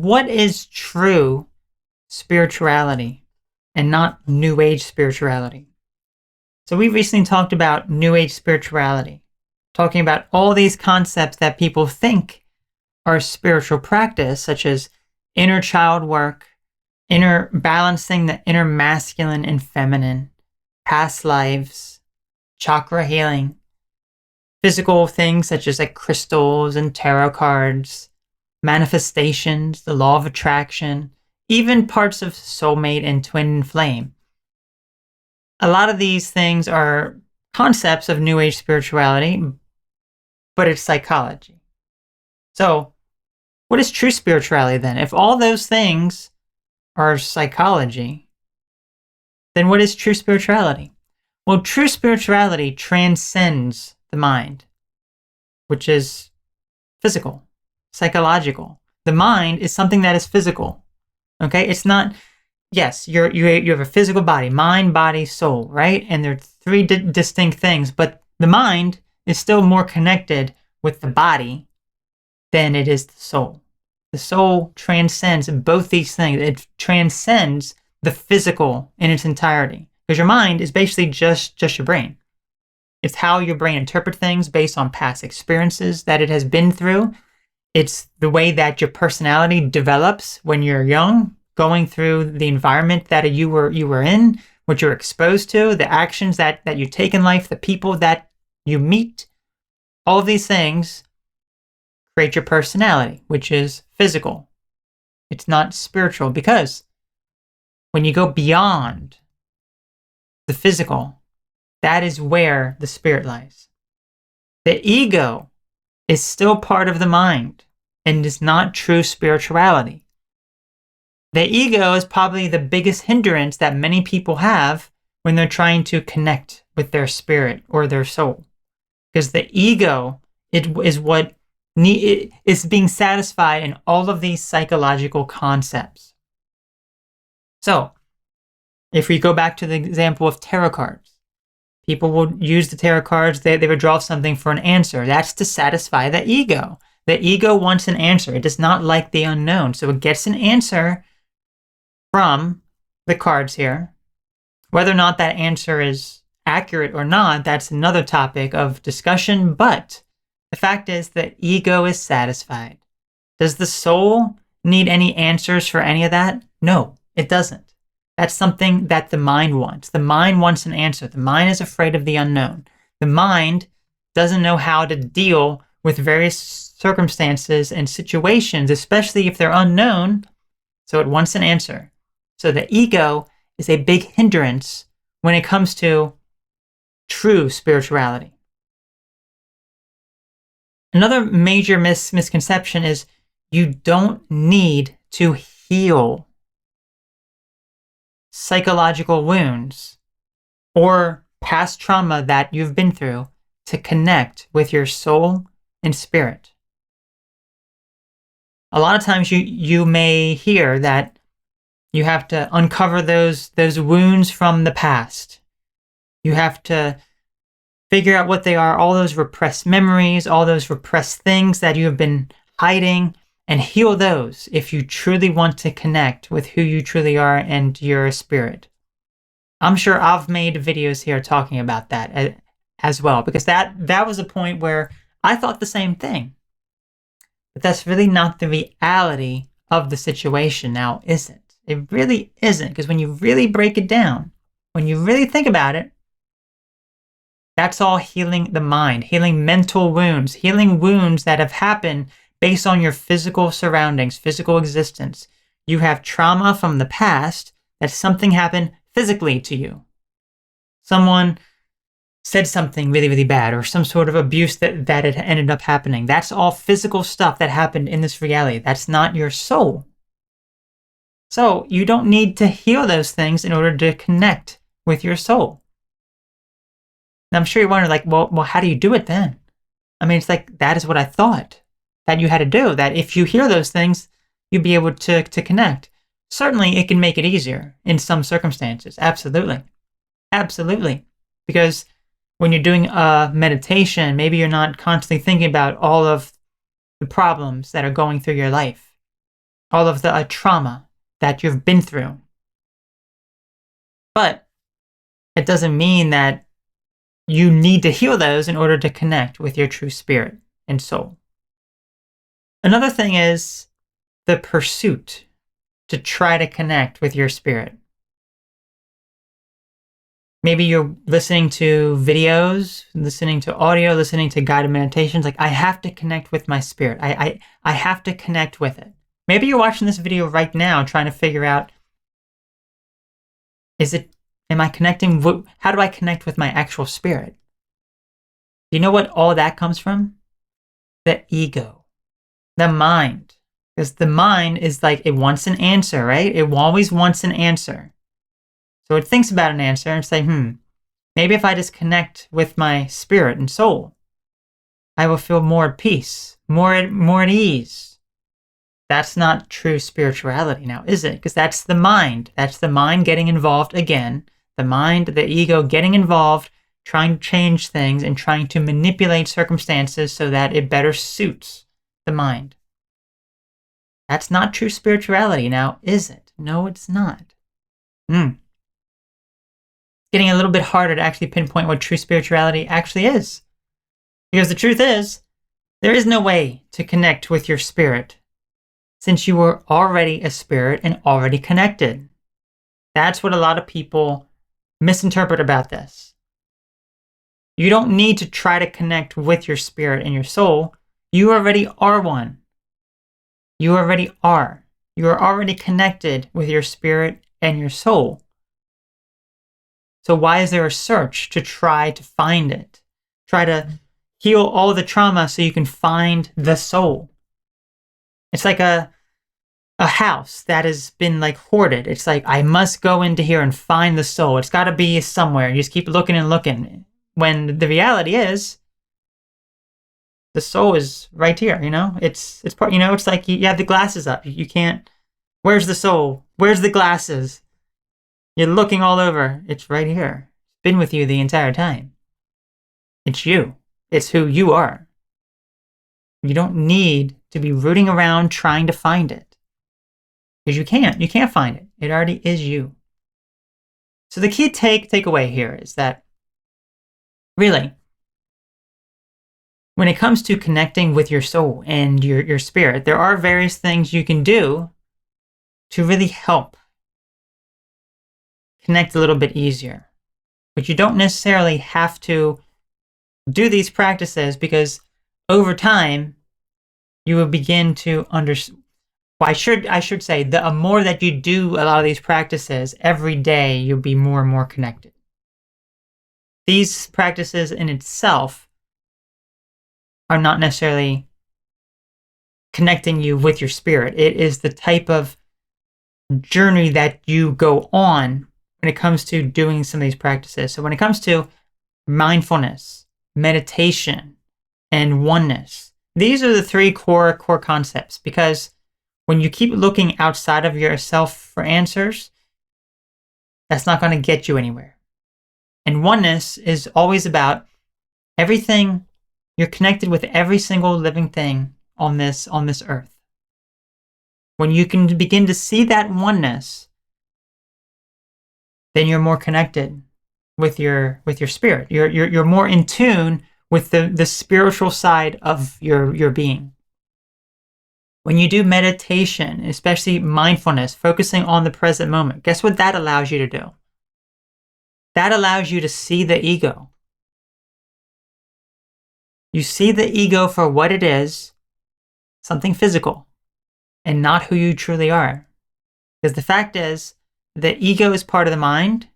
what is true spirituality and not New Age spirituality? So we recently talked about New Age spirituality, talking about all these concepts that people think are spiritual practice, such as inner child work, inner balancing the inner masculine and feminine, past lives, chakra healing, physical things such as like crystals and tarot cards, manifestations, the law of attraction, even parts of soulmate and twin flame. A lot of these things are concepts of New Age spirituality, but it's psychology. So, what is true spirituality then? If all those things are psychology, then what is true spirituality? Well, true spirituality transcends the mind, which is physical, psychological. The mind is something that is physical. Okay? It's not, yes, you have a physical body, mind, body, soul, right? And they're three distinct things, but the mind is still more connected with the body than it is the soul. The soul transcends both these things. It transcends the physical in its entirety. Because your mind is basically just your brain. It's how your brain interprets things based on past experiences that it has been through. It's the way that your personality develops when you're young, going through the environment that you were in, what you're exposed to, the actions that you take in life, the people that you meet. All of these things create your personality, which is physical. It's not spiritual, because when you go beyond the physical, that is where the spirit lies. The ego is still part of the mind and is not true spirituality. The ego is probably the biggest hindrance that many people have when they're trying to connect with their spirit or their soul. Because the ego is what is being satisfied in all of these psychological concepts. So, if we go back to the example of tarot cards, people will use the tarot cards, they would draw something for an answer. That's to satisfy the ego. The ego wants an answer. It does not like the unknown. So it gets an answer from the cards here. Whether or not that answer is accurate or not, that's another topic of discussion. But the fact is that ego is satisfied. Does the soul need any answers for any of that? No, it doesn't. That's something that the mind wants. The mind wants an answer. The mind is afraid of the unknown. The mind doesn't know how to deal with various circumstances and situations, especially if they're unknown, so it wants an answer. So the ego is a big hindrance when it comes to true spirituality. Another major misconception is you don't need to heal psychological wounds or past trauma that you've been through to connect with your soul and spirit. A lot of times you may hear that you have to uncover those wounds from the past. You have to figure out what they are, all those repressed memories, all those repressed things that you have been hiding, and heal those if you truly want to connect with who you truly are and your spirit. I'm sure I've made videos here talking about that as well, because that was a point where I thought the same thing. But that's really not the reality of the situation now, is it? It really isn't, because when you really break it down, when you really think about it, that's all healing the mind, healing mental wounds, healing wounds that have happened based on your physical surroundings, physical existence. You have trauma from the past, that something happened physically to you. Someone said something really, really bad, or some sort of abuse that had ended up happening. That's all physical stuff that happened in this reality. That's not your soul. So you don't need to heal those things in order to connect with your soul. And I'm sure you're wondering, like, well, how do you do it then? I mean, it's like, that is what I thought that you had to do, that if you hear those things, you'd be able to connect. Certainly, it can make it easier in some circumstances. Absolutely. Absolutely. Because when you're doing a meditation, maybe you're not constantly thinking about all of the problems that are going through your life, all of the trauma that you've been through. But it doesn't mean that you need to heal those in order to connect with your true spirit and soul. Another thing is the pursuit to try to connect with your spirit. Maybe you're listening to videos, listening to audio, listening to guided meditations. Like, I have to connect with my spirit. I have to connect with it. Maybe you're watching this video right now trying to figure out, am I connecting? How do I connect with my actual spirit? Do you know what all that comes from? The ego, the mind. Because the mind is like, it wants an answer, right? It always wants an answer. So it thinks about an answer and say, maybe if I just connect with my spirit and soul, I will feel more at peace, more at ease. That's not true spirituality now, is it? Because that's the mind. That's the mind getting involved again. The mind, the ego getting involved, trying to change things and trying to manipulate circumstances so that it better suits the mind. That's not true spirituality now, is it? No, it's not. Getting a little bit harder to actually pinpoint what true spirituality actually is. Because the truth is, there is no way to connect with your spirit since you were already a spirit and already connected. That's what a lot of people misinterpret about this. You don't need to try to connect with your spirit and your soul. You already are one. You already are. You are already connected with your spirit and your soul. So why is there a search to try to find it? Try to heal all the trauma so you can find the soul. It's like a house that has been like hoarded. It's like, I must go into here and find the soul. It's got to be somewhere. You just keep looking and looking. When the reality is, the soul is right here, It's part, it's like you have the glasses up. You can't, where's the soul? Where's the glasses? You're looking all over. It's right here. It's been with you the entire time. It's you. It's who you are. You don't need to be rooting around trying to find it. Because you can't. You can't find it. It already is you. So the key takeaway here is that, really, when it comes to connecting with your soul and your spirit, there are various things you can do to really help connect a little bit easier. But you don't necessarily have to do these practices, because over time, you will begin to understand. Well, I should say, the more that you do a lot of these practices, every day you'll be more and more connected. These practices in itself are not necessarily connecting you with your spirit. It is the type of journey that you go on when it comes to doing some of these practices. So when it comes to mindfulness, meditation, and oneness, these are the three core concepts, because when you keep looking outside of yourself for answers, that's not going to get you anywhere. And oneness is always about everything. You're connected with every single living thing on this earth. When you can begin to see that oneness, then you're more connected with your spirit. You're more in tune with the spiritual side of your being. When you do meditation, especially mindfulness, focusing on the present moment, guess what that allows you to do? That allows you to see the ego. You see the ego for what it is, something physical, and not who you truly are. Because the fact is, the ego is part of the mind.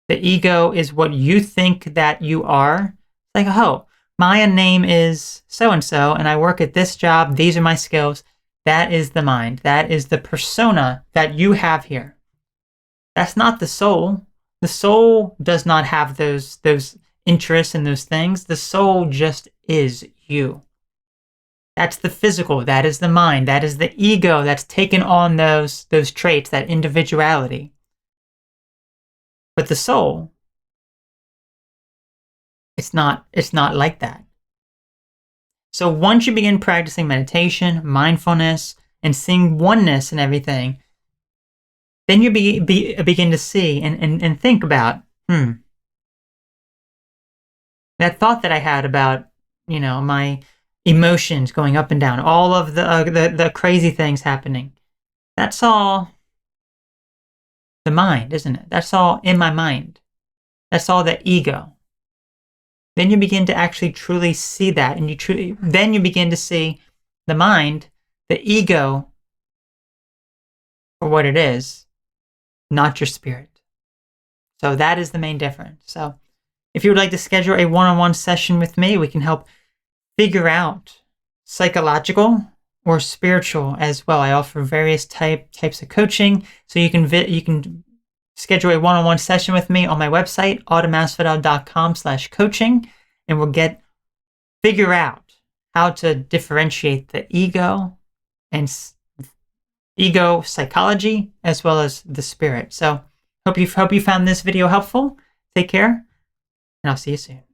The ego is what you think that you are. Like, oh, my name is so-and-so, and I work at this job. These are my skills. That is the mind. That is the persona that you have here. That's not the soul. The soul does not have those interests and those things. The soul just is you. That's the physical. That is the mind. That is the ego that's taken on those traits, that individuality. But the soul, it's not like that. So once you begin practicing meditation, mindfulness, and seeing oneness and everything, then you begin to see and think about, that thought that I had about, my emotions going up and down, all of the crazy things happening. That's all the mind, isn't it? That's all in my mind. That's all the ego. Then you begin to actually truly see that, and then you begin to see the mind, the ego, for what it is, not your spirit. So that is the main difference. So if you would like to schedule a one-on-one session with me, we can help figure out psychological or spiritual as well. I offer various types of coaching, so you can schedule a one-on-one session with me on my website, autumnmasvidal.com/coaching, and we'll figure out how to differentiate the ego and ego psychology as well as the spirit. So hope you found this video helpful. Take care, and I'll see you soon.